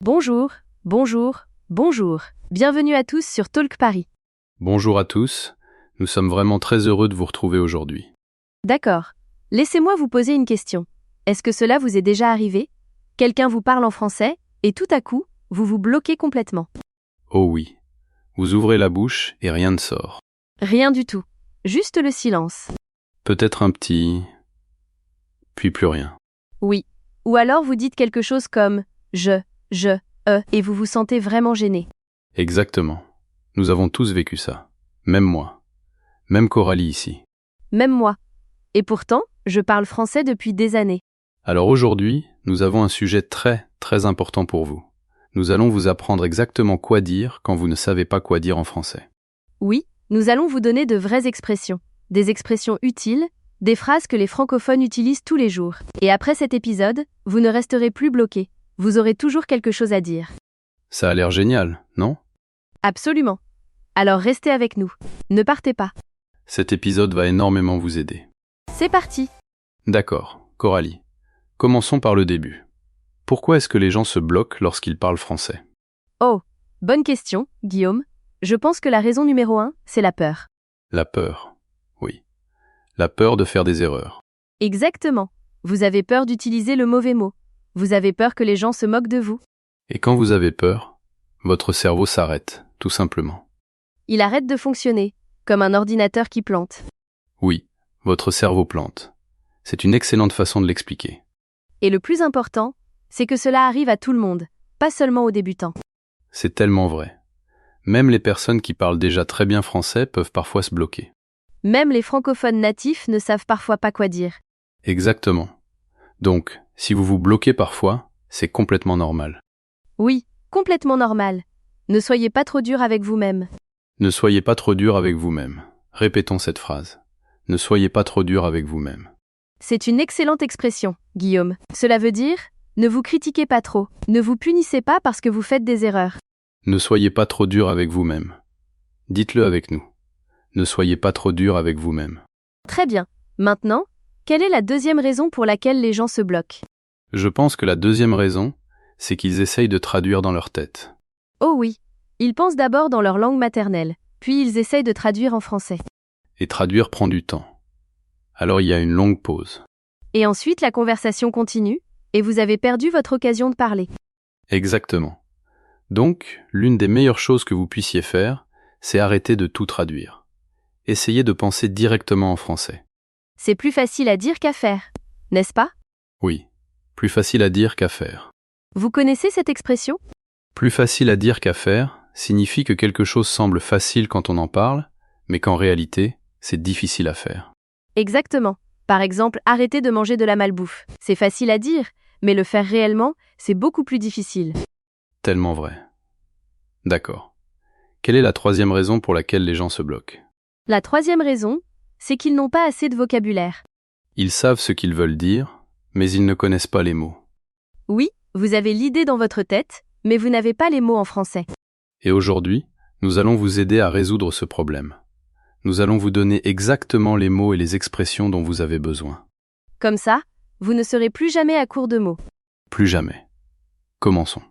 Bonjour, bonjour, bonjour. Bienvenue à tous sur Talk Paris. Bonjour à tous, nous sommes vraiment très heureux de vous retrouver aujourd'hui. D'accord. Laissez-moi vous poser une question. Est-ce que cela vous est déjà arrivé? Quelqu'un vous parle en français, et tout à coup, vous vous bloquez complètement. Oh oui, vous ouvrez la bouche et rien ne sort. Rien du tout. Juste le silence. Peut-être un petit... puis plus rien. Oui. Ou alors vous dites quelque chose comme « je », et vous vous sentez vraiment gêné. Exactement. Nous avons tous vécu ça. Même moi. Même Coralie ici. Même moi. Et pourtant, je parle français depuis des années. Alors aujourd'hui, nous avons un sujet très important pour vous. Nous allons vous apprendre exactement quoi dire quand vous ne savez pas quoi dire en français. Oui, nous allons vous donner de vraies expressions. Des expressions utiles, des phrases que les francophones utilisent tous les jours. Et après cet épisode, vous ne resterez plus bloqué. Vous aurez toujours quelque chose à dire. Ça a l'air génial, non? Absolument. Alors restez avec nous. Ne partez pas. Cet épisode va énormément vous aider. C'est parti. D'accord, Coralie. Commençons par le début. Pourquoi est-ce que les gens se bloquent lorsqu'ils parlent français? Oh, bonne question, Guillaume. Je pense que la raison numéro 1, c'est la peur. La peur, oui. La peur de faire des erreurs. Exactement. Vous avez peur d'utiliser le mauvais mot. Vous avez peur que les gens se moquent de vous. Et quand vous avez peur, votre cerveau s'arrête, tout simplement. Il arrête de fonctionner, comme un ordinateur qui plante. Oui, votre cerveau plante. C'est une excellente façon de l'expliquer. Et le plus important, c'est que cela arrive à tout le monde, pas seulement aux débutants. C'est tellement vrai. Même les personnes qui parlent déjà très bien français peuvent parfois se bloquer. Même les francophones natifs ne savent parfois pas quoi dire. Exactement. Donc, si vous vous bloquez parfois, c'est complètement normal. Oui, complètement normal. Ne soyez pas trop dur avec vous-même. Ne soyez pas trop dur avec vous-même. Répétons cette phrase. Ne soyez pas trop dur avec vous-même. C'est une excellente expression, Guillaume. Cela veut dire, ne vous critiquez pas trop, ne vous punissez pas parce que vous faites des erreurs. Ne soyez pas trop dur avec vous-même. Dites-le avec nous. Ne soyez pas trop dur avec vous-même. Très bien. Maintenant, quelle est la deuxième raison pour laquelle les gens se bloquent? Je pense que la deuxième raison, c'est qu'ils essayent de traduire dans leur tête. Oh oui, ils pensent d'abord dans leur langue maternelle, puis ils essayent de traduire en français. Et traduire prend du temps. Alors il y a une longue pause. Et ensuite la conversation continue, et vous avez perdu votre occasion de parler. Exactement. Donc, l'une des meilleures choses que vous puissiez faire, c'est arrêter de tout traduire. Essayez de penser directement en français. C'est plus facile à dire qu'à faire, n'est-ce pas? Oui, plus facile à dire qu'à faire. Vous connaissez cette expression? Plus facile à dire qu'à faire signifie que quelque chose semble facile quand on en parle, mais qu'en réalité, c'est difficile à faire. Exactement. Par exemple, arrêter de manger de la malbouffe. C'est facile à dire, mais le faire réellement, c'est beaucoup plus difficile. Tellement vrai. D'accord. Quelle est la troisième raison pour laquelle les gens se bloquent? La troisième raison, c'est qu'ils n'ont pas assez de vocabulaire. Ils savent ce qu'ils veulent dire, mais ils ne connaissent pas les mots. Oui, vous avez l'idée dans votre tête, mais vous n'avez pas les mots en français. Et aujourd'hui, nous allons vous aider à résoudre ce problème. Nous allons vous donner exactement les mots et les expressions dont vous avez besoin. Comme ça, vous ne serez plus jamais à court de mots. Plus jamais. Commençons.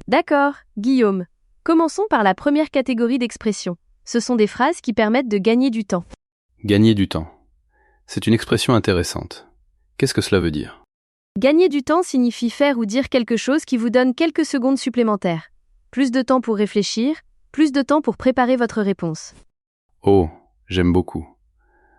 D'accord, Guillaume. Commençons par la première catégorie d'expressions. Ce sont des phrases qui permettent de gagner du temps. Gagner du temps. C'est une expression intéressante. Qu'est-ce que cela veut dire? Gagner du temps signifie faire ou dire quelque chose qui vous donne quelques secondes supplémentaires. Plus de temps pour réfléchir, plus de temps pour préparer votre réponse. Oh, j'aime beaucoup.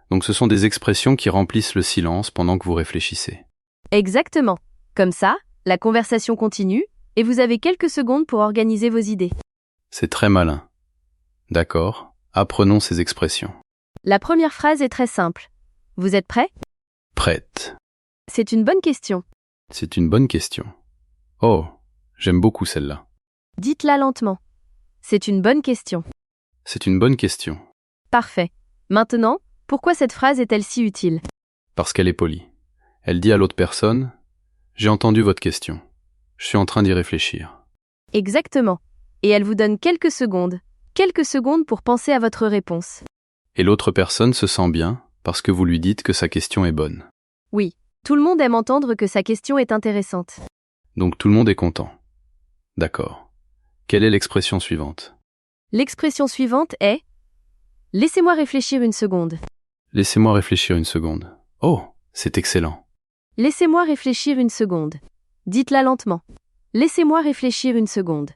Donc ce sont des expressions qui remplissent le silence pendant que vous réfléchissez. Exactement. Comme ça, la conversation continue et vous avez quelques secondes pour organiser vos idées. C'est très malin. D'accord, apprenons ces expressions. La première phrase est très simple. Vous êtes prêts? Prête. C'est une bonne question. C'est une bonne question. Oh, j'aime beaucoup celle-là. Dites-la lentement. C'est une bonne question. C'est une bonne question. Parfait. Maintenant, pourquoi cette phrase est-elle si utile? Parce qu'elle est polie. Elle dit à l'autre personne, « J'ai entendu votre question. Je suis en train d'y réfléchir. » Exactement. Et elle vous donne quelques secondes pour penser à votre réponse. Et l'autre personne se sent bien parce que vous lui dites que sa question est bonne. Oui, tout le monde aime entendre que sa question est intéressante. Donc tout le monde est content. D'accord. Quelle est l'expression suivante? L'expression suivante est « Laissez-moi réfléchir une seconde ». Laissez-moi réfléchir une seconde. Oh, c'est excellent. Laissez-moi réfléchir une seconde. Dites-la lentement. Laissez-moi réfléchir une seconde.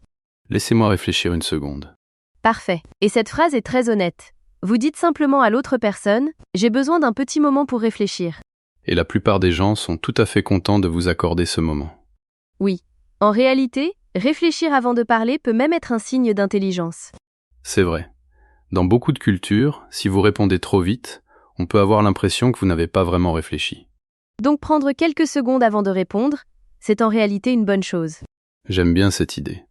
Laissez-moi réfléchir une seconde. Parfait. Et cette phrase est très honnête. Vous dites simplement à l'autre personne « J'ai besoin d'un petit moment pour réfléchir ». Et la plupart des gens sont tout à fait contents de vous accorder ce moment. Oui. En réalité, réfléchir avant de parler peut même être un signe d'intelligence. C'est vrai. Dans beaucoup de cultures, si vous répondez trop vite, on peut avoir l'impression que vous n'avez pas vraiment réfléchi. Donc prendre quelques secondes avant de répondre, c'est en réalité une bonne chose. J'aime bien cette idée.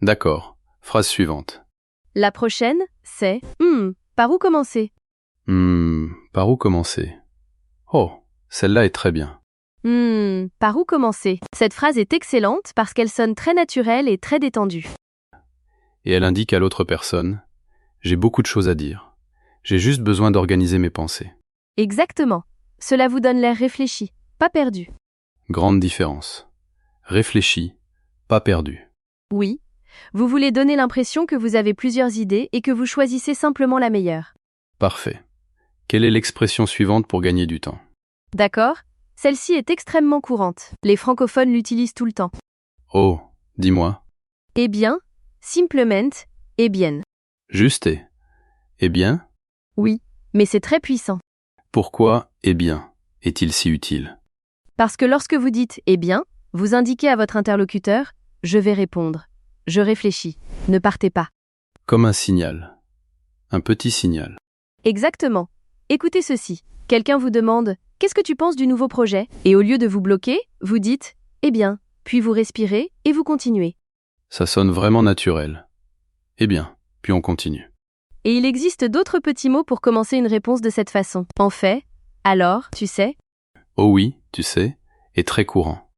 D'accord. Phrase suivante. La prochaine, c'est « Par où commencer ?» Par où commencer? Oh, celle-là est très bien. Par où commencer ?» Cette phrase est excellente parce qu'elle sonne très naturelle et très détendue. Et elle indique à l'autre personne, j'ai beaucoup de choses à dire. J'ai juste besoin d'organiser mes pensées. Exactement. Cela vous donne l'air réfléchi, pas perdu. Grande différence. Réfléchi, pas perdu. Oui. Vous voulez donner l'impression que vous avez plusieurs idées et que vous choisissez simplement la meilleure. Parfait. Quelle est l'expression suivante pour gagner du temps? D'accord? Celle-ci est extrêmement courante. Les francophones l'utilisent tout le temps. Oh, dis-moi. Eh bien, simplement, eh bien. Juste et. Eh bien? Oui, mais c'est très puissant. Pourquoi eh bien est-il si utile? Parce que lorsque vous dites « eh bien », vous indiquez à votre interlocuteur « je vais répondre »,« je réfléchis », ne partez pas. Comme un signal. Un petit signal. Exactement. Écoutez ceci. Quelqu'un vous demande « qu'est-ce que tu penses du nouveau projet ?» Et au lieu de vous bloquer, vous dites « eh bien », puis vous respirez et vous continuez. Ça sonne vraiment naturel. Eh bien, puis on continue. Et il existe d'autres petits mots pour commencer une réponse de cette façon. En fait, alors, tu sais, Oh oui, tu sais, est très courant.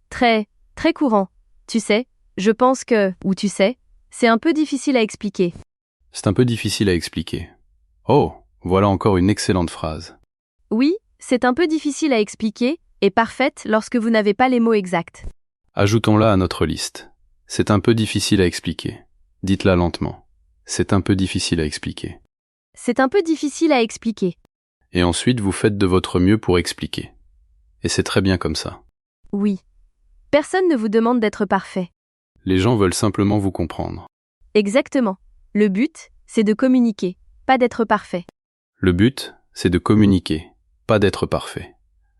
très, très courant. Tu sais, je pense que, ou tu sais, c'est un peu difficile à expliquer. C'est un peu difficile à expliquer. Oh, voilà encore une excellente phrase. Oui, c'est un peu difficile à expliquer et parfaite lorsque vous n'avez pas les mots exacts. Ajoutons-la à notre liste. C'est un peu difficile à expliquer. Dites-la lentement. C'est un peu difficile à expliquer. C'est un peu difficile à expliquer. Et ensuite, vous faites de votre mieux pour expliquer. Et c'est très bien comme ça. Oui. Personne ne vous demande d'être parfait. Les gens veulent simplement vous comprendre. Exactement. Le but, c'est de communiquer, pas d'être parfait. Le but, c'est de communiquer, pas d'être parfait.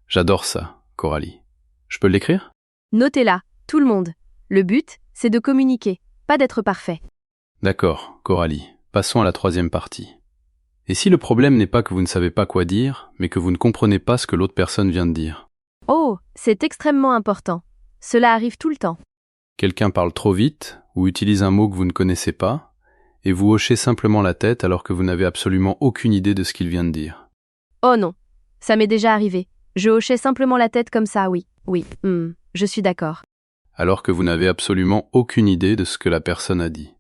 J'adore ça, Coralie. Je peux l'écrire? Notez-la, tout le monde. Le but, c'est de communiquer, pas d'être parfait. D'accord, Coralie. Passons à la troisième partie. Et si le problème n'est pas que vous ne savez pas quoi dire, mais que vous ne comprenez pas ce que l'autre personne vient de dire? Oh, c'est extrêmement important. Cela arrive tout le temps. Quelqu'un parle trop vite, ou utilise un mot que vous ne connaissez pas, et vous hochez simplement la tête alors que vous n'avez absolument aucune idée de ce qu'il vient de dire. Oh non, ça m'est déjà arrivé. Je hochais simplement la tête comme ça, oui, je suis d'accord. Alors que vous n'avez absolument aucune idée de ce que la personne a dit.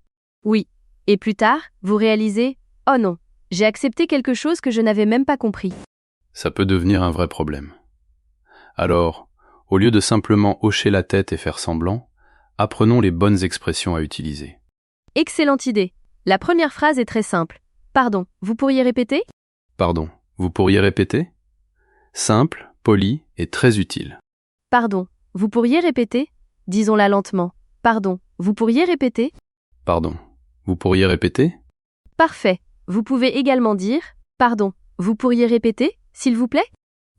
Oui, et plus tard, vous réalisez, oh non, j'ai accepté quelque chose que je n'avais même pas compris. Ça peut devenir un vrai problème. Alors, au lieu de simplement hocher la tête et faire semblant, apprenons les bonnes expressions à utiliser. Excellente idée. La première phrase est très simple. Pardon, vous pourriez répéter? Pardon, vous pourriez répéter? Simple, poli et très utile. Pardon, vous pourriez répéter? Disons-la lentement. Pardon, vous pourriez répéter? Pardon, vous pourriez répéter? Parfait. Vous pouvez également dire « Pardon, vous pourriez répéter, s'il vous plaît ?»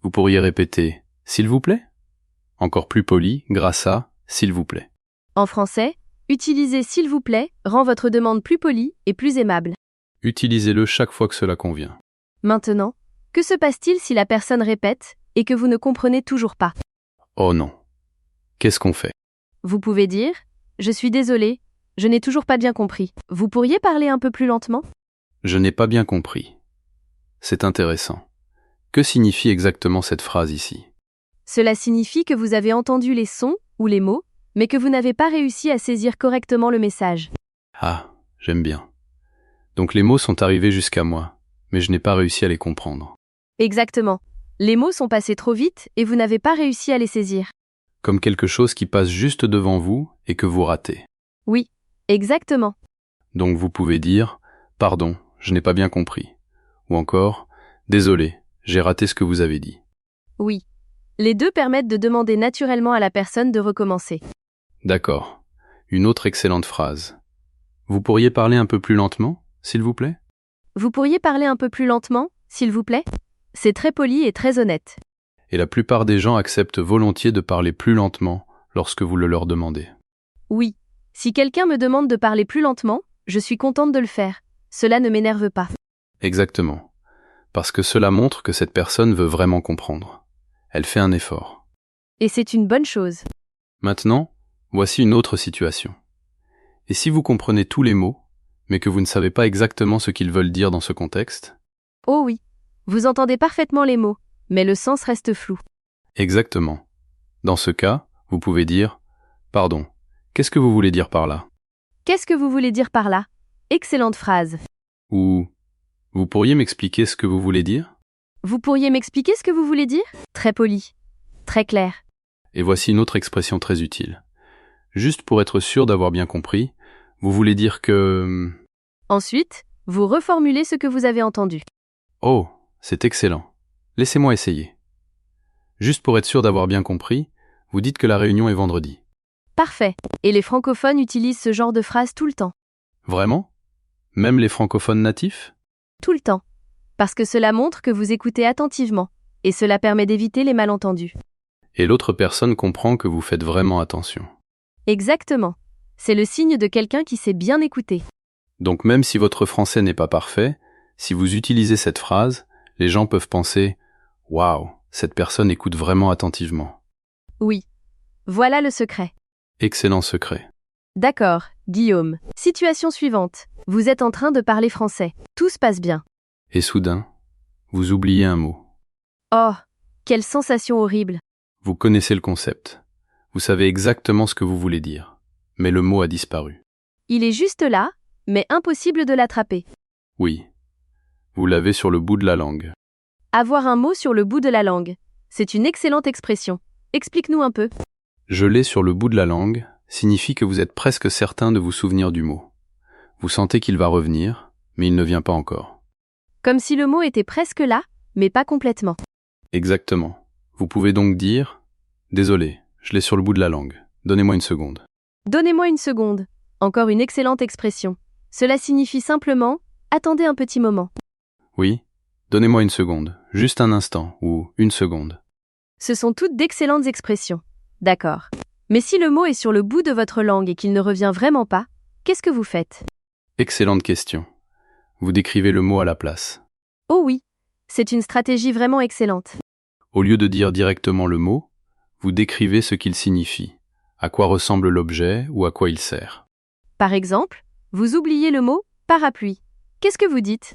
Vous pourriez répéter « s'il vous plaît ?» Encore plus poli, grâce à « s'il vous plaît ». En français, utiliser « s'il vous plaît » rend votre demande plus polie et plus aimable. Utilisez-le chaque fois que cela convient. Maintenant, que se passe-t-il si la personne répète et que vous ne comprenez toujours pas? Oh non. Qu'est-ce qu'on fait? Vous pouvez dire « Je suis désolé, je n'ai toujours pas bien compris. Vous pourriez parler un peu plus lentement ?» Je n'ai pas bien compris. C'est intéressant. Que signifie exactement cette phrase ici? Cela signifie que vous avez entendu les sons ou les mots, mais que vous n'avez pas réussi à saisir correctement le message. Ah, j'aime bien. Donc les mots sont arrivés jusqu'à moi, mais je n'ai pas réussi à les comprendre. Exactement. Les mots sont passés trop vite et vous n'avez pas réussi à les saisir. Comme quelque chose qui passe juste devant vous et que vous ratez. Oui, exactement. Donc vous pouvez dire « Pardon, je n'ai pas bien compris » ou encore « Désolé, j'ai raté ce que vous avez dit ». Oui. Les deux permettent de demander naturellement à la personne de recommencer. D'accord. Une autre excellente phrase. Vous pourriez parler un peu plus lentement, s'il vous plaît? Vous pourriez parler un peu plus lentement, s'il vous plaît? C'est très poli et très honnête. Et la plupart des gens acceptent volontiers de parler plus lentement lorsque vous le leur demandez. Oui. Si quelqu'un me demande de parler plus lentement, je suis contente de le faire. Cela ne m'énerve pas. Exactement. Parce que cela montre que cette personne veut vraiment comprendre. Elle fait un effort. Et c'est une bonne chose. Maintenant, voici une autre situation. Et si vous comprenez tous les mots, mais que vous ne savez pas exactement ce qu'ils veulent dire dans ce contexte? Oh oui. Vous entendez parfaitement les mots, mais le sens reste flou. Exactement. Dans ce cas, vous pouvez dire « Pardon, qu'est-ce que vous voulez dire par là ?» Qu'est-ce que vous voulez dire par là? Excellente phrase. Ou « Vous pourriez m'expliquer ce que vous voulez dire ?» Vous pourriez m'expliquer ce que vous voulez dire? Très poli. Très clair. Et voici une autre expression très utile. Juste pour être sûr d'avoir bien compris, vous voulez dire que... Ensuite, vous reformulez ce que vous avez entendu. Oh, c'est excellent. Laissez-moi essayer. Juste pour être sûr d'avoir bien compris, vous dites que la réunion est vendredi. Parfait. Et les francophones utilisent ce genre de phrase tout le temps. Vraiment? Même les francophones natifs? Tout le temps. Parce que cela montre que vous écoutez attentivement. Et cela permet d'éviter les malentendus. Et l'autre personne comprend que vous faites vraiment attention. Exactement. C'est le signe de quelqu'un qui sait bien écouter. Donc même si votre français n'est pas parfait, si vous utilisez cette phrase, les gens peuvent penser « Waouh, cette personne écoute vraiment attentivement. Oui. Voilà le secret. » Excellent secret. D'accord, Guillaume. Situation suivante. Vous êtes en train de parler français. Tout se passe bien. Et soudain, vous oubliez un mot. Oh, quelle sensation horrible. Vous connaissez le concept. Vous savez exactement ce que vous voulez dire. Mais le mot a disparu. Il est juste là, mais impossible de l'attraper. Oui. Vous l'avez sur le bout de la langue. Avoir un mot sur le bout de la langue. C'est une excellente expression. Explique-nous un peu. Je l'ai sur le bout de la langue signifie que vous êtes presque certain de vous souvenir du mot. Vous sentez qu'il va revenir, mais il ne vient pas encore. Comme si le mot était presque là, mais pas complètement. Exactement. Vous pouvez donc dire « Désolé, je l'ai sur le bout de la langue. Donnez-moi une seconde. » Donnez-moi une seconde. Encore une excellente expression. Cela signifie simplement « Attendez un petit moment ». Oui, donnez-moi une seconde, juste un instant ou une seconde. Ce sont toutes d'excellentes expressions. D'accord. Mais si le mot est sur le bout de votre langue et qu'il ne revient vraiment pas, qu'est-ce que vous faites? Excellente question. Vous décrivez le mot à la place. Oh oui, c'est une stratégie vraiment excellente. Au lieu de dire directement le mot, vous décrivez ce qu'il signifie, à quoi ressemble l'objet ou à quoi il sert. Par exemple, vous oubliez le mot « parapluie ». Qu'est-ce que vous dites?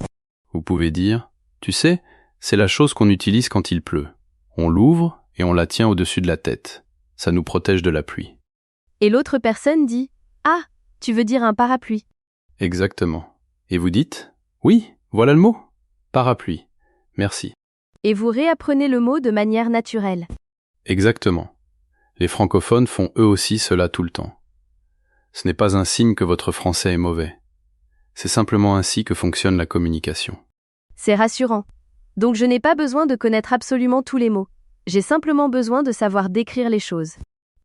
Vous pouvez dire « Tu sais, c'est la chose qu'on utilise quand il pleut. On l'ouvre et on la tient au-dessus de la tête. Ça nous protège de la pluie. » Et l'autre personne dit « Ah, tu veux dire un parapluie ». Exactement. Et vous dites « Oui, voilà le mot. Parapluie. Merci. » Et vous réapprenez le mot de manière naturelle. Exactement. Les francophones font eux aussi cela tout le temps. Ce n'est pas un signe que votre français est mauvais. C'est simplement ainsi que fonctionne la communication. C'est rassurant. Donc je n'ai pas besoin de connaître absolument tous les mots. J'ai simplement besoin de savoir décrire les choses.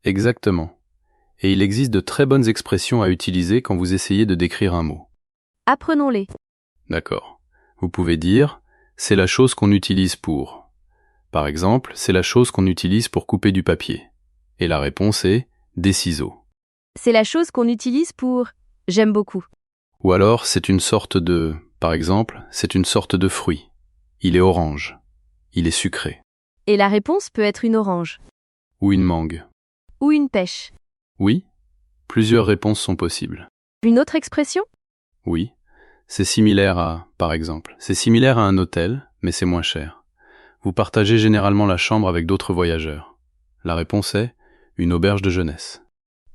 Exactement. Et il existe de très bonnes expressions à utiliser quand vous essayez de décrire un mot. Apprenons-les. D'accord. Vous pouvez dire « c'est la chose qu'on utilise pour ». Par exemple, c'est la chose qu'on utilise pour couper du papier. Et la réponse est « des ciseaux ». C'est la chose qu'on utilise pour « j'aime beaucoup ». Ou alors, c'est une sorte de... Par exemple, c'est une sorte de fruit. Il est orange. Il est sucré. Et la réponse peut être une orange. Ou une mangue. Ou une pêche. Oui, plusieurs réponses sont possibles. Une autre expression? Oui, c'est similaire à... Par exemple, c'est similaire à un hôtel, mais c'est moins cher. Vous partagez généralement la chambre avec d'autres voyageurs. La réponse est une auberge de jeunesse.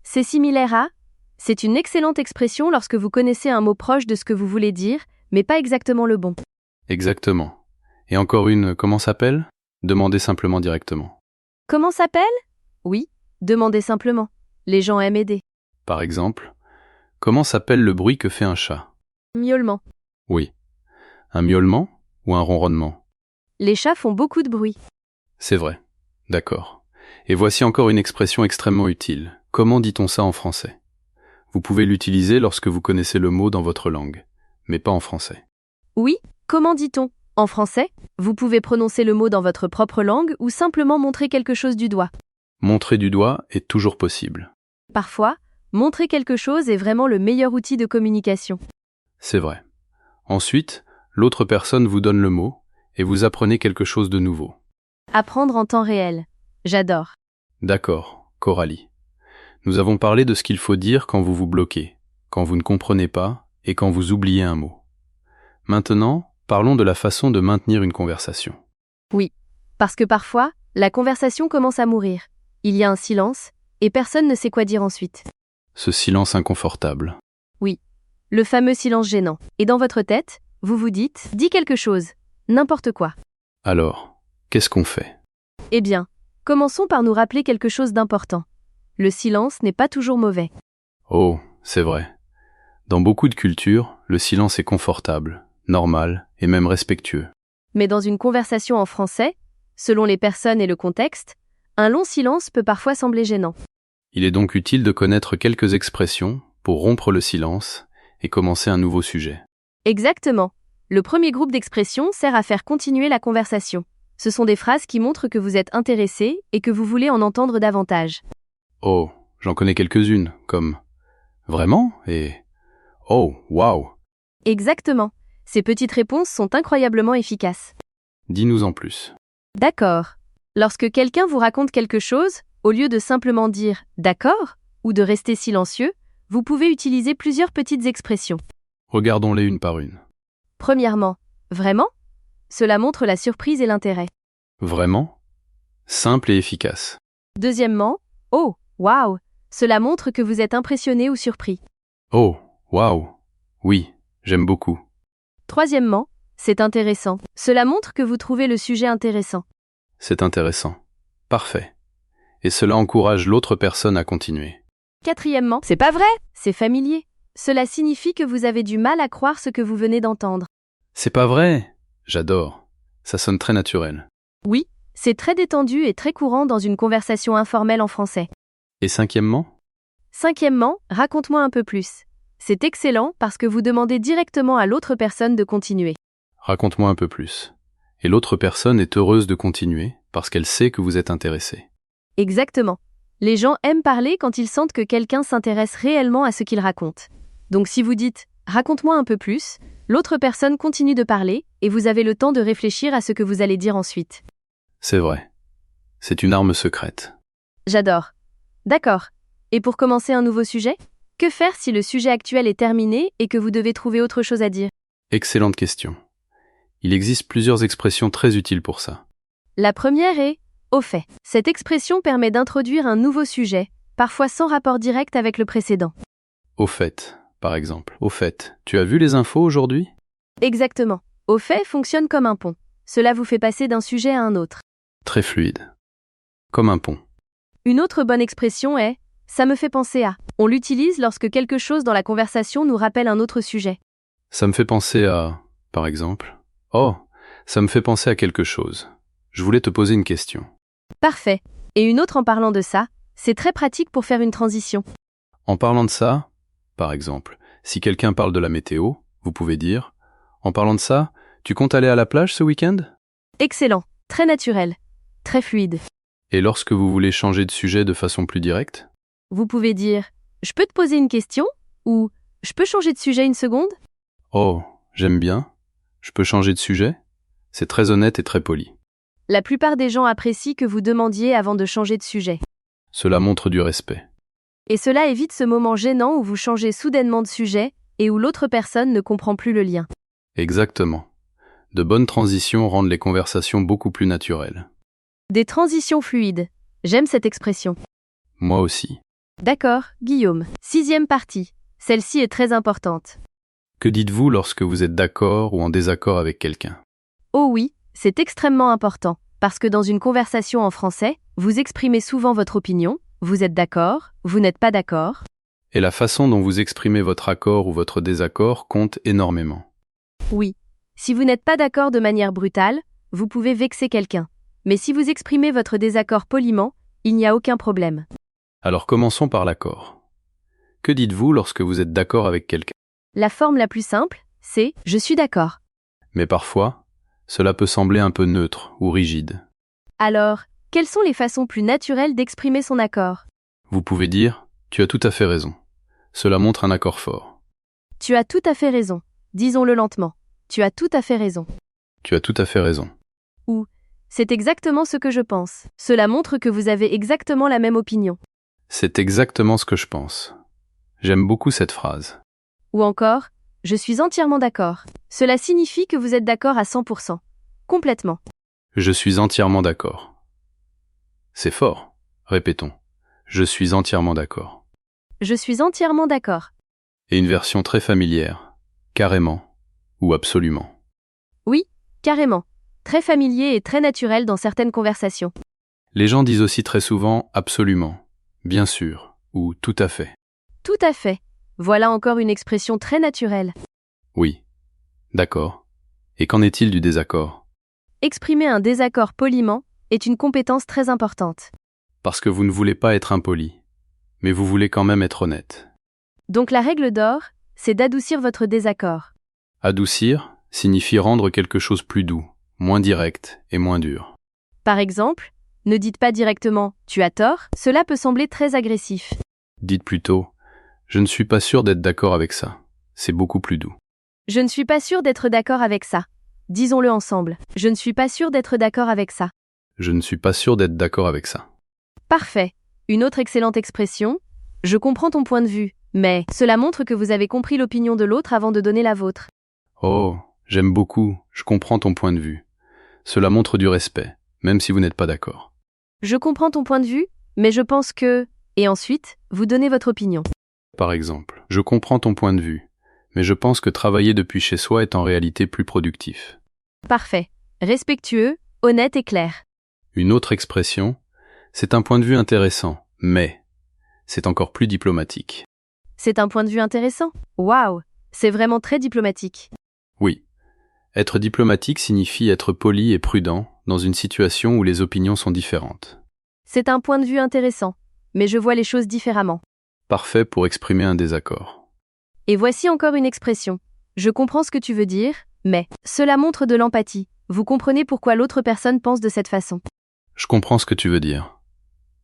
C'est similaire à... C'est une excellente expression lorsque vous connaissez un mot proche de ce que vous voulez dire, mais pas exactement le bon. Exactement. Et encore une, comment s'appelle? Demandez simplement directement. Comment s'appelle? Oui, demandez simplement. Les gens aiment aider. Par exemple, Comment s'appelle le bruit que fait un chat? Miaulement. Oui. Un miaulement ou un ronronnement? Les chats font beaucoup de bruit. C'est vrai. D'accord. Et voici encore une expression extrêmement utile. Comment dit-on ça en français? Vous pouvez l'utiliser lorsque vous connaissez le mot dans votre langue, mais pas en français. Oui, comment dit-on? En français, vous pouvez prononcer le mot dans votre propre langue ou simplement montrer quelque chose du doigt. Montrer du doigt est toujours possible. Parfois, montrer quelque chose est vraiment le meilleur outil de communication. C'est vrai. Ensuite, l'autre personne vous donne le mot et vous apprenez quelque chose de nouveau. Apprendre en temps réel. J'adore. D'accord, Coralie. Nous avons parlé de ce qu'il faut dire quand vous vous bloquez, quand vous ne comprenez pas et quand vous oubliez un mot. Maintenant, parlons de la façon de maintenir une conversation. Oui, parce que parfois, la conversation commence à mourir. Il y a un silence, et personne ne sait quoi dire ensuite. Ce silence inconfortable. Oui, le fameux silence gênant. Et dans votre tête, vous vous dites « dis quelque chose », n'importe quoi. Alors, qu'est-ce qu'on fait? Eh bien, commençons par nous rappeler quelque chose d'important. Le silence n'est pas toujours mauvais. Oh, c'est vrai. Dans beaucoup de cultures, le silence est confortable, normal et même respectueux. Mais dans une conversation en français, selon les personnes et le contexte, un long silence peut parfois sembler gênant. Il est donc utile de connaître quelques expressions pour rompre le silence et commencer un nouveau sujet. Exactement. Le premier groupe d'expressions sert à faire continuer la conversation. Ce sont des phrases qui montrent que vous êtes intéressé et que vous voulez en entendre davantage. Oh, j'en connais quelques-unes, comme « Vraiment ?» et « Oh, waouh !» Exactement. Ces petites réponses sont incroyablement efficaces. Dis-nous en plus. D'accord. Lorsque quelqu'un vous raconte quelque chose, au lieu de simplement dire « d'accord » ou de rester silencieux, vous pouvez utiliser plusieurs petites expressions. Regardons-les une par une. Premièrement, vraiment? Cela montre la surprise et l'intérêt. Vraiment? Simple et efficace. Deuxièmement, oh, waouh! Cela montre que vous êtes impressionné ou surpris. Oh, waouh! Oui, j'aime beaucoup. Troisièmement, c'est intéressant. Cela montre que vous trouvez le sujet intéressant. C'est intéressant. Parfait. Et cela encourage l'autre personne à continuer. Quatrièmement, c'est pas vrai! C'est familier. Cela signifie que vous avez du mal à croire ce que vous venez d'entendre. C'est pas vrai! J'adore. Ça sonne très naturel. Oui, c'est très détendu et très courant dans une conversation informelle en français. Et cinquièmement? Cinquièmement, raconte-moi un peu plus. C'est excellent parce que vous demandez directement à l'autre personne de continuer. Raconte-moi un peu plus. Et l'autre personne est heureuse de continuer parce qu'elle sait que vous êtes intéressé. Exactement. Les gens aiment parler quand ils sentent que quelqu'un s'intéresse réellement à ce qu'ils racontent. Donc si vous dites « raconte-moi un peu plus », l'autre personne continue de parler et vous avez le temps de réfléchir à ce que vous allez dire ensuite. C'est vrai. C'est une arme secrète. J'adore. D'accord. Et pour commencer un nouveau sujet? Que faire si le sujet actuel est terminé et que vous devez trouver autre chose à dire? Excellente question. Il existe plusieurs expressions très utiles pour ça. La première est « au fait ». Cette expression permet d'introduire un nouveau sujet, parfois sans rapport direct avec le précédent. Au fait, par exemple. Au fait, tu as vu les infos aujourd'hui? Exactement. Au fait fonctionne comme un pont. Cela vous fait passer d'un sujet à un autre. Très fluide. Comme un pont. Une autre bonne expression est « ça me fait penser à ». On l'utilise lorsque quelque chose dans la conversation nous rappelle un autre sujet. Ça me fait penser à, par exemple, « Oh, ça me fait penser à quelque chose. Je voulais te poser une question. » Parfait. Et une autre en parlant de ça, c'est très pratique pour faire une transition. En parlant de ça, par exemple, si quelqu'un parle de la météo, vous pouvez dire « En parlant de ça, tu comptes aller à la plage ce week-end ?» Excellent. Très naturel. Très fluide. Et lorsque vous voulez changer de sujet de façon plus directe? Vous pouvez dire « je peux te poser une question » ou « je peux changer de sujet une seconde ?» Oh, j'aime bien. Je peux changer de sujet? C'est très honnête et très poli. La plupart des gens apprécient que vous demandiez avant de changer de sujet. Cela montre du respect. Et cela évite ce moment gênant où vous changez soudainement de sujet et où l'autre personne ne comprend plus le lien. Exactement. De bonnes transitions rendent les conversations beaucoup plus naturelles. Des transitions fluides. J'aime cette expression. Moi aussi. D'accord, Guillaume. 6e partie. Celle-ci est très importante. Que dites-vous lorsque vous êtes d'accord ou en désaccord avec quelqu'un? Oh oui, c'est extrêmement important, parce que dans une conversation en français, vous exprimez souvent votre opinion, vous êtes d'accord, vous n'êtes pas d'accord. Et la façon dont vous exprimez votre accord ou votre désaccord compte énormément. Oui. Si vous n'êtes pas d'accord de manière brutale, vous pouvez vexer quelqu'un. Mais si vous exprimez votre désaccord poliment, il n'y a aucun problème. Alors commençons par l'accord. Que dites-vous lorsque vous êtes d'accord avec quelqu'un? La forme la plus simple, c'est « je suis d'accord ». Mais parfois, cela peut sembler un peu neutre ou rigide. Alors, quelles sont les façons plus naturelles d'exprimer son accord? Vous pouvez dire « tu as tout à fait raison ». Cela montre un accord fort. Tu as tout à fait raison. Disons-le lentement. Tu as tout à fait raison. Tu as tout à fait raison. Ou c'est exactement ce que je pense. Cela montre que vous avez exactement la même opinion. C'est exactement ce que je pense. J'aime beaucoup cette phrase. Ou encore, je suis entièrement d'accord. Cela signifie que vous êtes d'accord à 100%. Complètement. Je suis entièrement d'accord. C'est fort. Répétons. Je suis entièrement d'accord. Je suis entièrement d'accord. Et une version très familière. Carrément. Ou absolument. Oui, carrément. Très familier et très naturel dans certaines conversations. Les gens disent aussi très souvent absolument, bien sûr, ou tout à fait. Tout à fait. Voilà encore une expression très naturelle. Oui. D'accord. Et qu'en est-il du désaccord? Exprimer un désaccord poliment est une compétence très importante. Parce que vous ne voulez pas être impoli, mais vous voulez quand même être honnête. Donc la règle d'or, c'est d'adoucir votre désaccord. Adoucir signifie rendre quelque chose plus doux, moins direct et moins dur. Par exemple, ne dites pas directement « tu as tort », cela peut sembler très agressif. Dites plutôt « je ne suis pas sûr d'être d'accord avec ça ». C'est beaucoup plus doux. Je ne suis pas sûr d'être d'accord avec ça. Disons-le ensemble. Je ne suis pas sûr d'être d'accord avec ça. Je ne suis pas sûr d'être d'accord avec ça. Parfait. Une autre excellente expression. Je comprends ton point de vue, mais cela montre que vous avez compris l'opinion de l'autre avant de donner la vôtre. Oh, j'aime beaucoup, je comprends ton point de vue. Cela montre du respect, même si vous n'êtes pas d'accord. Je comprends ton point de vue, mais je pense que... Et ensuite, vous donnez votre opinion. Par exemple, je comprends ton point de vue, mais je pense que travailler depuis chez soi est en réalité plus productif. Parfait. Respectueux, honnête et clair. Une autre expression, c'est un point de vue intéressant, mais c'est encore plus diplomatique. C'est un point de vue intéressant. Waouh, c'est vraiment très diplomatique. Oui. Être diplomatique signifie être poli et prudent dans une situation où les opinions sont différentes. C'est un point de vue intéressant, mais je vois les choses différemment. Parfait pour exprimer un désaccord. Et voici encore une expression. Je comprends ce que tu veux dire, mais cela montre de l'empathie. Vous comprenez pourquoi l'autre personne pense de cette façon. Je comprends ce que tu veux dire.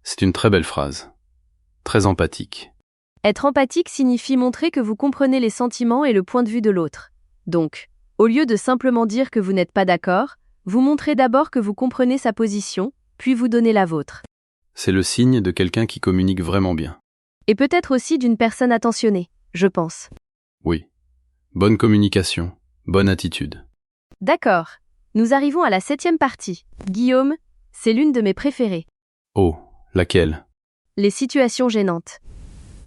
C'est une très belle phrase. Très empathique. Être empathique signifie montrer que vous comprenez les sentiments et le point de vue de l'autre. Donc, au lieu de simplement dire que vous n'êtes pas d'accord, vous montrez d'abord que vous comprenez sa position, puis vous donnez la vôtre. C'est le signe de quelqu'un qui communique vraiment bien. Et peut-être aussi d'une personne attentionnée, je pense. Oui. Bonne communication, bonne attitude. D'accord. Nous arrivons à la 7e partie. Guillaume, c'est l'une de mes préférées. Oh, laquelle? Les situations gênantes.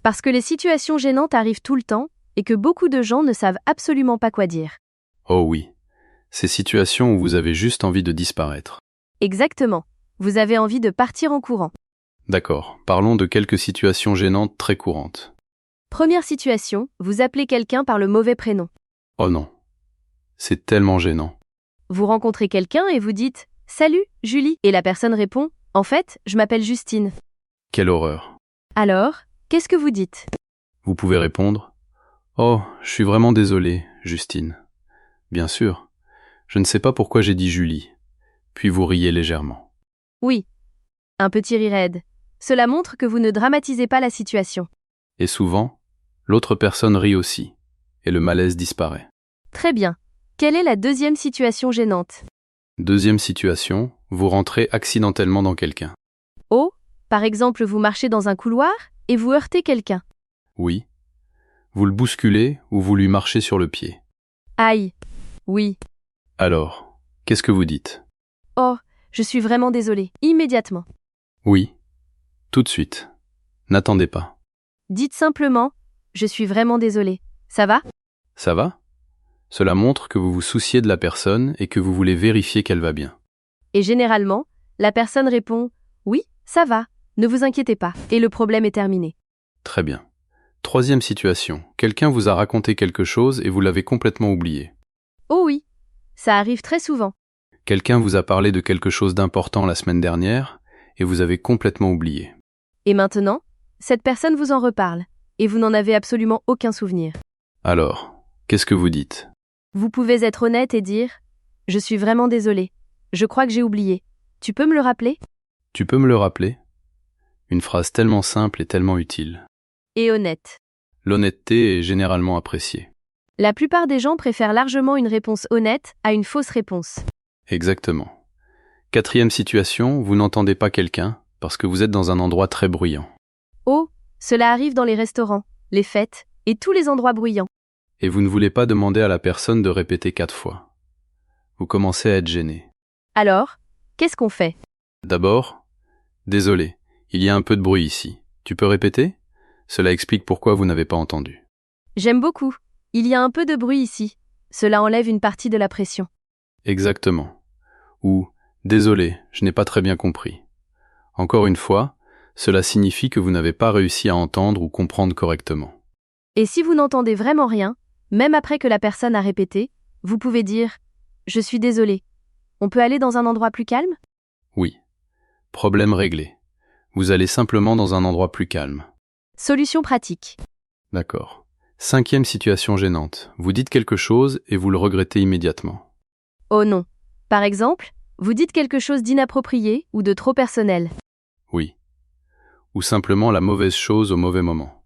Parce que les situations gênantes arrivent tout le temps, et que beaucoup de gens ne savent absolument pas quoi dire. Oh oui. Ces situations où vous avez juste envie de disparaître. Exactement. Vous avez envie de partir en courant. D'accord, parlons de quelques situations gênantes très courantes. Première situation, vous appelez quelqu'un par le mauvais prénom. Oh non. C'est tellement gênant. Vous rencontrez quelqu'un et vous dites « Salut, Julie » et la personne répond « En fait, je m'appelle Justine ». Quelle horreur. Alors, qu'est-ce que vous dites? Vous pouvez répondre « Oh, je suis vraiment désolé, Justine. » Bien sûr, je ne sais pas pourquoi j'ai dit Julie. Puis vous riez légèrement. Oui. Un petit rire aide. Cela montre que vous ne dramatisez pas la situation. Et souvent, l'autre personne rit aussi, et le malaise disparaît. Très bien. Quelle est la deuxième situation gênante? Deuxième situation, vous rentrez accidentellement dans quelqu'un. Oh, par exemple, vous marchez dans un couloir et vous heurtez quelqu'un. Oui. Vous le bousculez ou vous lui marchez sur le pied. Aïe. Oui. Alors, qu'est-ce que vous dites? Oh, je suis vraiment désolée. Immédiatement. Oui. Tout de suite. N'attendez pas. Dites simplement « Je suis vraiment désolée ». Ça va? Ça va? Cela montre que vous vous souciez de la personne et que vous voulez vérifier qu'elle va bien. Et généralement, la personne répond « Oui, ça va, ne vous inquiétez pas » et le problème est terminé. Très bien. Troisième situation. Quelqu'un vous a raconté quelque chose et vous l'avez complètement oublié. Oh oui, ça arrive très souvent. Quelqu'un vous a parlé de quelque chose d'important la semaine dernière et vous avez complètement oublié. Et maintenant, cette personne vous en reparle, et vous n'en avez absolument aucun souvenir. Alors, qu'est-ce que vous dites? Vous pouvez être honnête et dire « Je suis vraiment désolé. Je crois que j'ai oublié. Tu peux me le rappeler ?» Tu peux me le rappeler? Une phrase tellement simple et tellement utile. Et honnête. L'honnêteté est généralement appréciée. La plupart des gens préfèrent largement une réponse honnête à une fausse réponse. Exactement. Quatrième situation, vous n'entendez pas quelqu'un parce que vous êtes dans un endroit très bruyant. Oh, cela arrive dans les restaurants, les fêtes et tous les endroits bruyants. Et vous ne voulez pas demander à la personne de répéter 4 fois. Vous commencez à être gêné. Alors, qu'est-ce qu'on fait? D'abord, désolé, il y a un peu de bruit ici. Tu peux répéter? Cela explique pourquoi vous n'avez pas entendu. J'aime beaucoup. Il y a un peu de bruit ici. Cela enlève une partie de la pression. Exactement. Ou, désolé, je n'ai pas très bien compris. Encore une fois, cela signifie que vous n'avez pas réussi à entendre ou comprendre correctement. Et si vous n'entendez vraiment rien, même après que la personne a répété, vous pouvez dire « Je suis désolé. On peut aller dans un endroit plus calme ?» Oui. Problème réglé. Vous allez simplement dans un endroit plus calme. Solution pratique. D'accord. Cinquième situation gênante. Vous dites quelque chose et vous le regrettez immédiatement. Oh non. Par exemple, vous dites quelque chose d'inapproprié ou de trop personnel. Oui. Ou simplement la mauvaise chose au mauvais moment.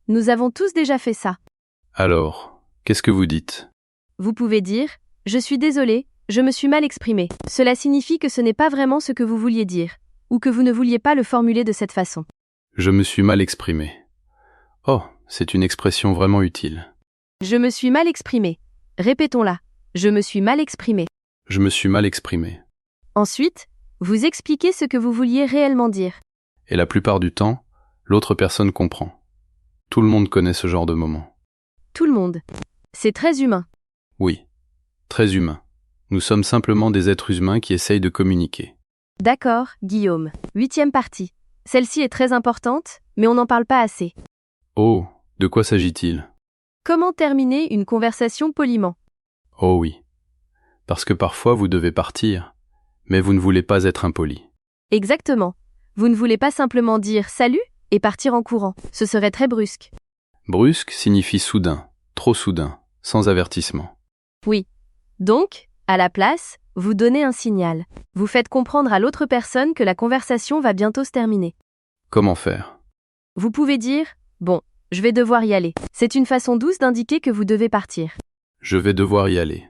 Nous avons tous déjà fait ça. Alors, qu'est-ce que vous dites? Vous pouvez dire « Je suis désolé, je me suis mal exprimé ». Cela signifie que ce n'est pas vraiment ce que vous vouliez dire, ou que vous ne vouliez pas le formuler de cette façon. Je me suis mal exprimé. Oh, c'est une expression vraiment utile. Je me suis mal exprimé. Répétons-la. Je me suis mal exprimé. Je me suis mal exprimé. Ensuite, vous expliquez ce que vous vouliez réellement dire. Et la plupart du temps, l'autre personne comprend. Tout le monde connaît ce genre de moment. Tout le monde. C'est très humain. Oui, très humain. Nous sommes simplement des êtres humains qui essayent de communiquer. D'accord, Guillaume. 8e partie. Celle-ci est très importante, mais on n'en parle pas assez. Oh, de quoi s'agit-il? Comment terminer une conversation poliment? Oh oui. Parce que parfois vous devez partir, mais vous ne voulez pas être impoli. Exactement. Vous ne voulez pas simplement dire « salut » et partir en courant. Ce serait très brusque. Brusque signifie soudain, trop soudain, sans avertissement. Oui. Donc, à la place, vous donnez un signal. Vous faites comprendre à l'autre personne que la conversation va bientôt se terminer. Comment faire? Vous pouvez dire « Bon, je vais devoir y aller ». C'est une façon douce d'indiquer que vous devez partir. Je vais devoir y aller.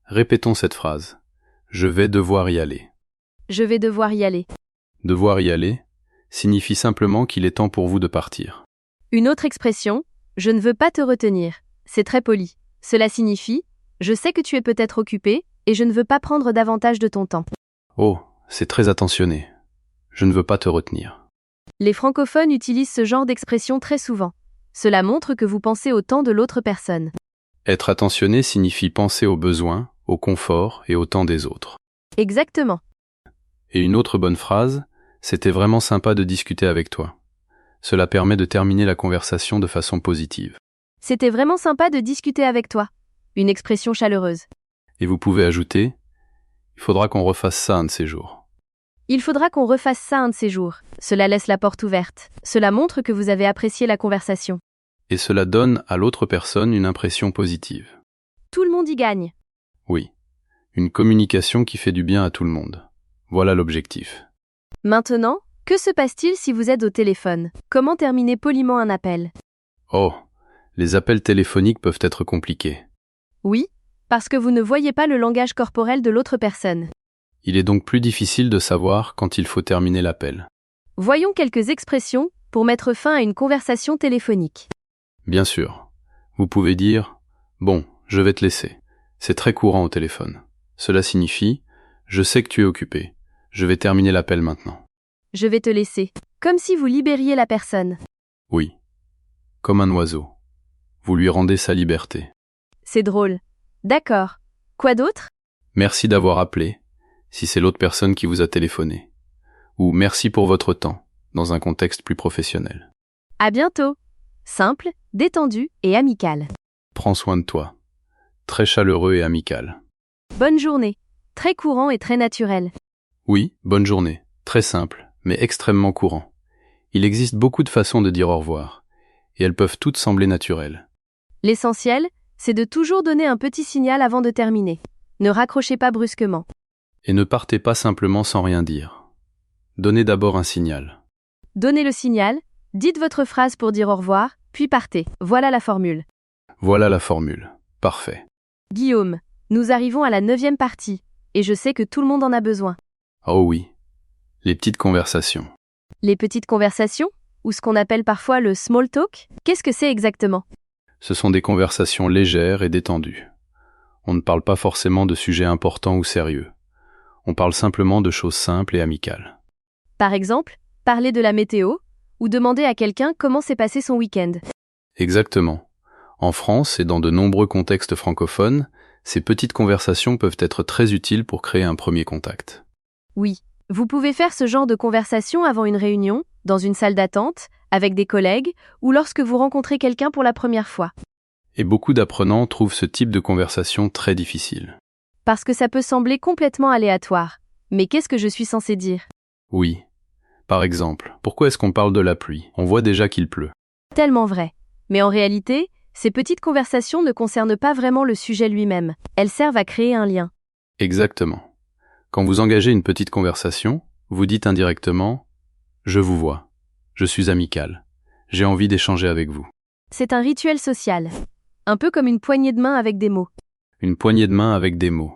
Répétons cette phrase. Je vais devoir y aller. Je vais devoir y aller. Devoir y aller signifie simplement qu'il est temps pour vous de partir. Une autre expression, je ne veux pas te retenir. C'est très poli. Cela signifie, je sais que tu es peut-être occupé et je ne veux pas prendre davantage de ton temps. Oh, c'est très attentionné. Je ne veux pas te retenir. Les francophones utilisent ce genre d'expression très souvent. Cela montre que vous pensez au temps de l'autre personne. Être attentionné signifie penser aux besoins, au confort et au temps des autres. Exactement. Et une autre bonne phrase, c'était vraiment sympa de discuter avec toi. Cela permet de terminer la conversation de façon positive. C'était vraiment sympa de discuter avec toi. Une expression chaleureuse. Et vous pouvez ajouter, il faudra qu'on refasse ça un de ces jours. Il faudra qu'on refasse ça un de ces jours. Cela laisse la porte ouverte. Cela montre que vous avez apprécié la conversation. Et cela donne à l'autre personne une impression positive. Tout le monde y gagne. Oui, une communication qui fait du bien à tout le monde. Voilà l'objectif. Maintenant, que se passe-t-il si vous êtes au téléphone? Comment terminer poliment un appel? Oh, les appels téléphoniques peuvent être compliqués. Oui, parce que vous ne voyez pas le langage corporel de l'autre personne. Il est donc plus difficile de savoir quand il faut terminer l'appel. Voyons quelques expressions pour mettre fin à une conversation téléphonique. Bien sûr, vous pouvez dire « Bon, je vais te laisser ». C'est très courant au téléphone. Cela signifie « Je sais que tu es occupé. Je vais terminer l'appel maintenant ». Je vais te laisser. Comme si vous libériez la personne. Oui, comme un oiseau. Vous lui rendez sa liberté. C'est drôle. D'accord. Quoi d'autre? Merci d'avoir appelé, si c'est l'autre personne qui vous a téléphoné. Ou merci pour votre temps, dans un contexte plus professionnel. À bientôt. simple, détendu et amical. Prends soin de toi. Très chaleureux et amical. Bonne journée. Très courant et très naturel. Oui, bonne journée. Très simple, mais extrêmement courant. Il existe beaucoup de façons de dire au revoir, et elles peuvent toutes sembler naturelles. L'essentiel, c'est de toujours donner un petit signal avant de terminer. Ne raccrochez pas brusquement. Et ne partez pas simplement sans rien dire. Donnez d'abord un signal. Donnez le signal, dites votre phrase pour dire au revoir, puis partez. Voilà la formule. Voilà la formule. Parfait. Guillaume, nous arrivons à la 9e partie, et je sais que tout le monde en a besoin. Oh oui, les petites conversations. Les petites conversations, ou ce qu'on appelle parfois le small talk, qu'est-ce que c'est exactement? Ce sont des conversations légères et détendues. On ne parle pas forcément de sujets importants ou sérieux. On parle simplement de choses simples et amicales. Par exemple, parler de la météo, ou demander à quelqu'un comment s'est passé son week-end. Exactement. En France et dans de nombreux contextes francophones, ces petites conversations peuvent être très utiles pour créer un premier contact. Oui, vous pouvez faire ce genre de conversation avant une réunion, dans une salle d'attente, avec des collègues, ou lorsque vous rencontrez quelqu'un pour la première fois. Et beaucoup d'apprenants trouvent ce type de conversation très difficile. Parce que ça peut sembler complètement aléatoire. Mais qu'est-ce que je suis censé dire? Oui. Par exemple, pourquoi est-ce qu'on parle de la pluie? On voit déjà qu'il pleut. Tellement vrai. Mais en réalité, ces petites conversations ne concernent pas vraiment le sujet lui-même. Elles servent à créer un lien. Exactement. Quand vous engagez une petite conversation, vous dites indirectement « Je vous vois. Je suis amical. J'ai envie d'échanger avec vous. » C'est un rituel social. Un peu comme une poignée de main avec des mots. Une poignée de main avec des mots.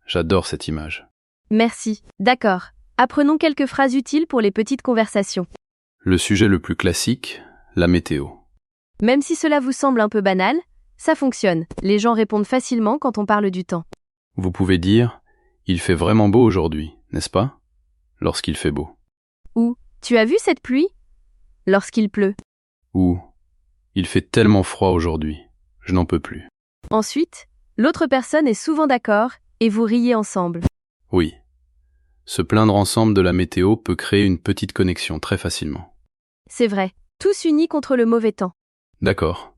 J'adore cette image. Merci. D'accord. Apprenons quelques phrases utiles pour les petites conversations. Le sujet le plus classique, la météo. Même si cela vous semble un peu banal, ça fonctionne. Les gens répondent facilement quand on parle du temps. Vous pouvez dire « Il fait vraiment beau aujourd'hui, n'est-ce pas ?» lorsqu'il fait beau. Ou « Tu as vu cette pluie ?» lorsqu'il pleut. Ou « Il fait tellement froid aujourd'hui, je n'en peux plus. » Ensuite, l'autre personne est souvent d'accord et vous riez ensemble. Oui. Se plaindre ensemble de la météo peut créer une petite connexion très facilement. C'est vrai, tous unis contre le mauvais temps. D'accord.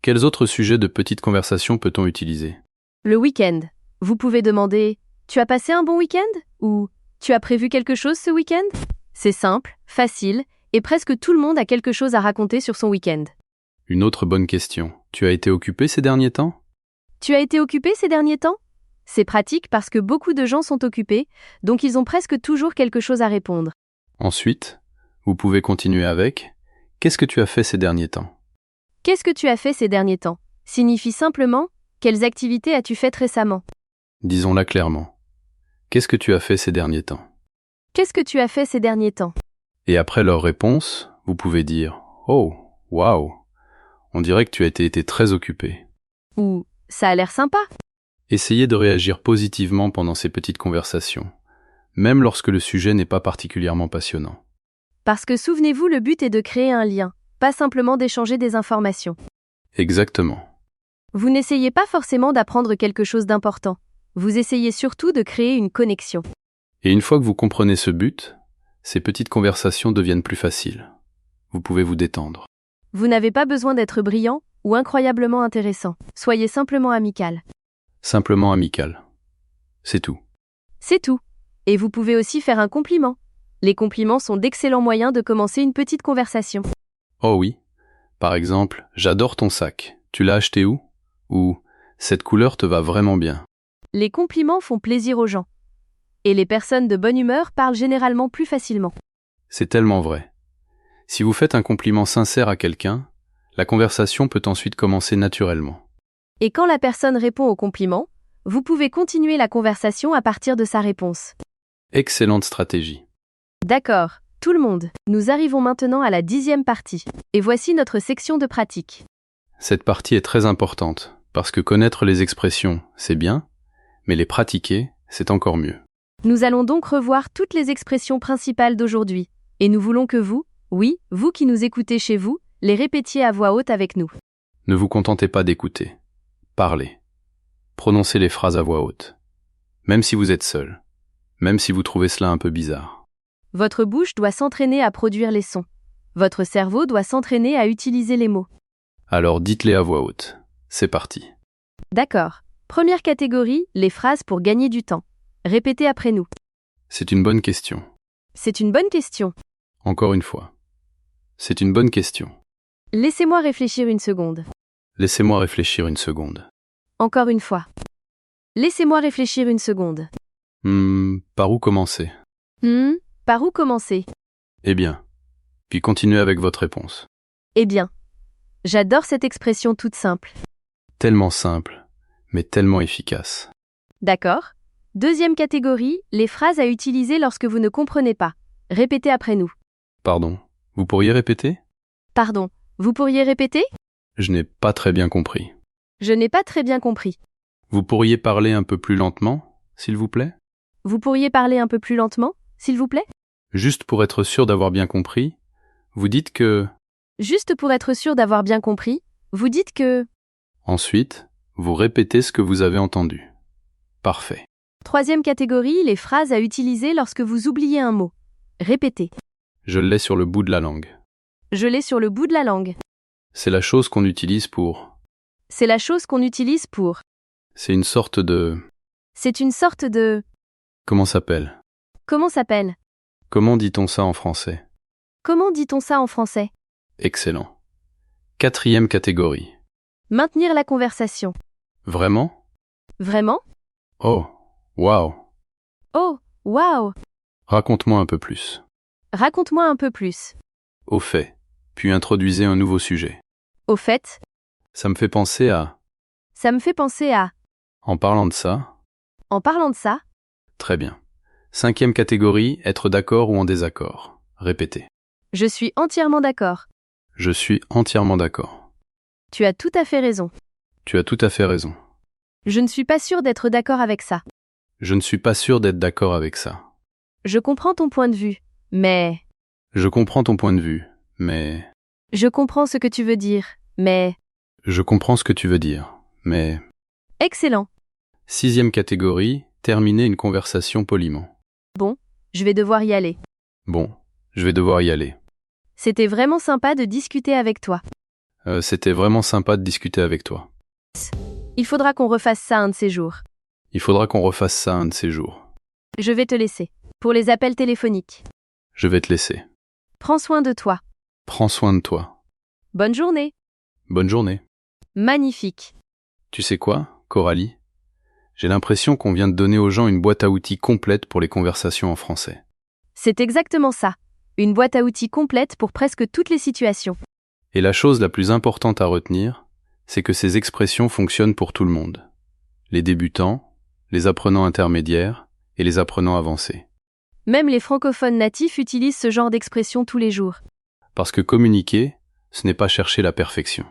Quels autres sujets de petites conversations peut-on utiliser? Le week-end. Vous pouvez demander « Tu as passé un bon week-end ?» ou « Tu as prévu quelque chose ce week-end ?» C'est simple, facile, et presque tout le monde a quelque chose à raconter sur son week-end. Une autre bonne question. Tu as été occupé ces derniers temps? Tu as été occupé ces derniers temps? C'est pratique parce que beaucoup de gens sont occupés, donc ils ont presque toujours quelque chose à répondre. Ensuite, vous pouvez continuer avec « Qu'est-ce que tu as fait ces derniers temps ?» Qu'est-ce que tu as fait ces derniers temps signifie simplement « Quelles activités as-tu faites récemment ?» Disons-la clairement. Qu'est-ce que tu as fait ces derniers temps? Qu'est-ce que tu as fait ces derniers temps? Et après leur réponse, vous pouvez dire « Oh, waouh, on dirait que tu as été très occupé. » Ou « Ça a l'air sympa ?» Essayez de réagir positivement pendant ces petites conversations, même lorsque le sujet n'est pas particulièrement passionnant. Parce que souvenez-vous, le but est de créer un lien, pas simplement d'échanger des informations. Exactement. Vous n'essayez pas forcément d'apprendre quelque chose d'important. Vous essayez surtout de créer une connexion. Et une fois que vous comprenez ce but, ces petites conversations deviennent plus faciles. Vous pouvez vous détendre. Vous n'avez pas besoin d'être brillant ou incroyablement intéressant. Soyez simplement amical. Simplement amical. C'est tout. C'est tout. Et vous pouvez aussi faire un compliment. Les compliments sont d'excellents moyens de commencer une petite conversation. Oh oui. Par exemple, j'adore ton sac. Tu l'as acheté où? Ou cette couleur te va vraiment bien. Les compliments font plaisir aux gens. Et les personnes de bonne humeur parlent généralement plus facilement. C'est tellement vrai. Si vous faites un compliment sincère à quelqu'un, la conversation peut ensuite commencer naturellement. Et quand la personne répond au compliment, vous pouvez continuer la conversation à partir de sa réponse. Excellente stratégie. D'accord, tout le monde. Nous arrivons maintenant à la 10e partie. Et voici notre section de pratique. Cette partie est très importante, parce que connaître les expressions, c'est bien, mais les pratiquer, c'est encore mieux. Nous allons donc revoir toutes les expressions principales d'aujourd'hui. Et nous voulons que vous, oui, vous qui nous écoutez chez vous, les répétiez à voix haute avec nous. Ne vous contentez pas d'écouter. Parlez. Prononcez les phrases à voix haute. Même si vous êtes seul. Même si vous trouvez cela un peu bizarre. Votre bouche doit s'entraîner à produire les sons. Votre cerveau doit s'entraîner à utiliser les mots. Alors dites-les à voix haute. C'est parti. D'accord. Première catégorie, les phrases pour gagner du temps. Répétez après nous. C'est une bonne question. C'est une bonne question. Encore une fois. C'est une bonne question. Laissez-moi réfléchir une seconde. Laissez-moi réfléchir une seconde. Encore une fois. Laissez-moi réfléchir une seconde. Par où commencer? Par où commencer? Eh bien. Puis continuez avec votre réponse. Eh bien. J'adore cette expression toute simple. Tellement simple, mais tellement efficace. D'accord. Deuxième catégorie, les phrases à utiliser lorsque vous ne comprenez pas. Répétez après nous. Pardon, vous pourriez répéter? Pardon, vous pourriez répéter? Je n'ai pas très bien compris. Je n'ai pas très bien compris. Vous pourriez parler un peu plus lentement, s'il vous plaît? Vous pourriez parler un peu plus lentement, s'il vous plaît? Juste pour être sûr d'avoir bien compris, vous dites que... Juste pour être sûr d'avoir bien compris, vous dites que... Ensuite, vous répétez ce que vous avez entendu. Parfait. Troisième catégorie, les phrases à utiliser lorsque vous oubliez un mot. Répétez. Je l'ai sur le bout de la langue. Je l'ai sur le bout de la langue. C'est la chose qu'on utilise pour... C'est la chose qu'on utilise pour... C'est une sorte de... C'est une sorte de... Comment s'appelle? Comment s'appelle? Comment dit-on ça en français? Comment dit-on ça en français? Excellent. Quatrième catégorie. Maintenir la conversation. Vraiment? Vraiment? Oh, waouh. Oh, waouh! Raconte-moi un peu plus. Raconte-moi un peu plus. Au fait, puis introduisez un nouveau sujet. Au fait, Ça me fait penser à... ça me fait penser à... En parlant de ça... En parlant de ça, Très bien. Cinquième catégorie, être d'accord ou en désaccord. Répétez. je suis entièrement d'accord. Je suis entièrement d'accord. Tu as tout à fait raison. Tu as tout à fait raison. Je ne suis pas sûre d'être d'accord avec ça. Je ne suis pas sûr d'être d'accord avec ça. Je comprends ton point de vue, mais... Je comprends ton point de vue, mais... Je comprends ce que tu veux dire, mais... Je comprends ce que tu veux dire, mais... Excellent. Sixième catégorie, terminer une conversation poliment. Je vais devoir y aller. Bon, je vais devoir y aller. C'était vraiment sympa de discuter avec toi. C'était vraiment sympa de discuter avec toi. Il faudra qu'on refasse ça un de ces jours. Il faudra qu'on refasse ça un de ces jours. Je vais te laisser. Pour les appels téléphoniques. Je vais te laisser. Prends soin de toi. Prends soin de toi. Bonne journée. Bonne journée. Magnifique. Tu sais quoi, Coralie? J'ai l'impression qu'on vient de donner aux gens une boîte à outils complète pour les conversations en français. C'est exactement ça. Une boîte à outils complète pour presque toutes les situations. Et la chose la plus importante à retenir, c'est que ces expressions fonctionnent pour tout le monde. Les débutants, les apprenants intermédiaires et les apprenants avancés. Même les francophones natifs utilisent ce genre d'expression tous les jours. Parce que communiquer, ce n'est pas chercher la perfection.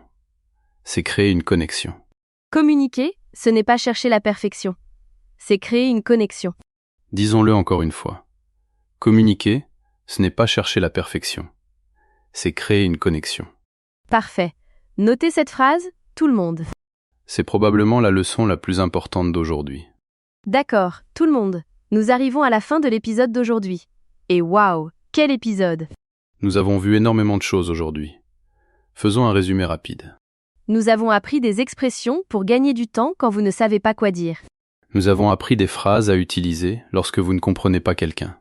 C'est créer une connexion. Communiquer, ce n'est pas chercher la perfection. C'est créer une connexion. Disons-le encore une fois. Communiquer, ce n'est pas chercher la perfection. C'est créer une connexion. Parfait. Notez cette phrase, tout le monde. C'est probablement la leçon la plus importante d'aujourd'hui. D'accord, tout le monde. Nous arrivons à la fin de l'épisode d'aujourd'hui. Et waouh, quel épisode! Nous avons vu énormément de choses aujourd'hui. Faisons un résumé rapide. Nous avons appris des expressions pour gagner du temps quand vous ne savez pas quoi dire. Nous avons appris des phrases à utiliser lorsque vous ne comprenez pas quelqu'un.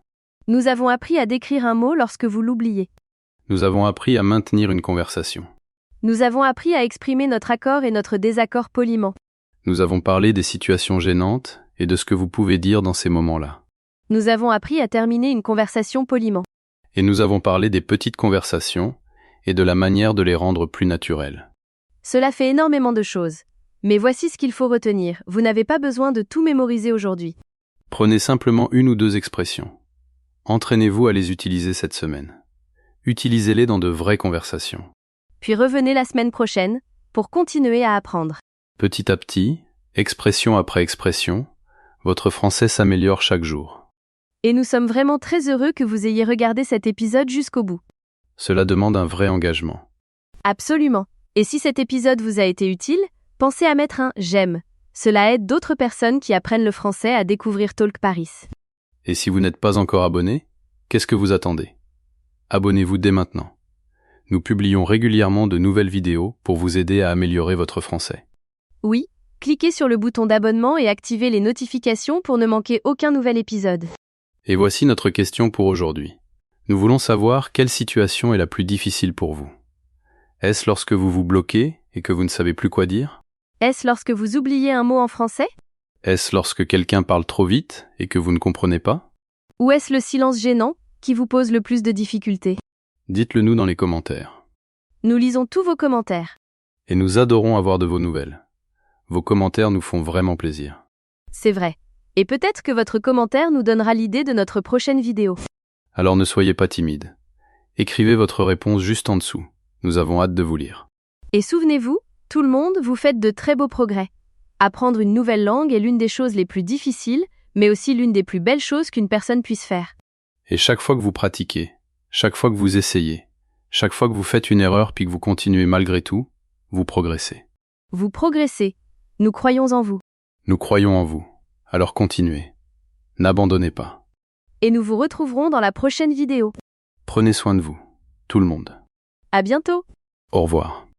Nous avons appris à décrire un mot lorsque vous l'oubliez. Nous avons appris à maintenir une conversation. Nous avons appris à exprimer notre accord et notre désaccord poliment. Nous avons parlé des situations gênantes et de ce que vous pouvez dire dans ces moments-là. Nous avons appris à terminer une conversation poliment. Et nous avons parlé des petites conversations et de la manière de les rendre plus naturelles. Cela fait énormément de choses. Mais voici ce qu'il faut retenir. Vous n'avez pas besoin de tout mémoriser aujourd'hui. Prenez simplement une ou deux expressions. Entraînez-vous à les utiliser cette semaine. Utilisez-les dans de vraies conversations. Puis revenez la semaine prochaine pour continuer à apprendre. Petit à petit, expression après expression, votre français s'améliore chaque jour. Et nous sommes vraiment très heureux que vous ayez regardé cet épisode jusqu'au bout. Cela demande un vrai engagement. Absolument. Et si cet épisode vous a été utile, pensez à mettre un « j'aime ». Cela aide d'autres personnes qui apprennent le français à découvrir Talk Paris. Et si vous n'êtes pas encore abonné, qu'est-ce que vous attendez? Abonnez-vous dès maintenant. Nous publions régulièrement de nouvelles vidéos pour vous aider à améliorer votre français. Oui, cliquez sur le bouton d'abonnement et activez les notifications pour ne manquer aucun nouvel épisode. Et voici notre question pour aujourd'hui. Nous voulons savoir quelle situation est la plus difficile pour vous. Est-ce lorsque vous vous bloquez et que vous ne savez plus quoi dire? Est-ce lorsque vous oubliez un mot en français? Est-ce lorsque quelqu'un parle trop vite et que vous ne comprenez pas? Ou est-ce le silence gênant qui vous pose le plus de difficultés? Dites-le nous dans les commentaires. Nous lisons tous vos commentaires. Et nous adorons avoir de vos nouvelles. Vos commentaires nous font vraiment plaisir. C'est vrai. Et peut-être que votre commentaire nous donnera l'idée de notre prochaine vidéo. Alors ne soyez pas timide. Écrivez votre réponse juste en dessous. Nous avons hâte de vous lire. Et souvenez-vous, tout le monde, vous faites de très beaux progrès. Apprendre une nouvelle langue est l'une des choses les plus difficiles, mais aussi l'une des plus belles choses qu'une personne puisse faire. Et chaque fois que vous pratiquez, chaque fois que vous essayez, chaque fois que vous faites une erreur puis que vous continuez malgré tout, vous progressez. Vous progressez. Nous croyons en vous. Nous croyons en vous. Alors continuez. N'abandonnez pas. Et nous vous retrouverons dans la prochaine vidéo. Prenez soin de vous, tout le monde. À bientôt. Au revoir.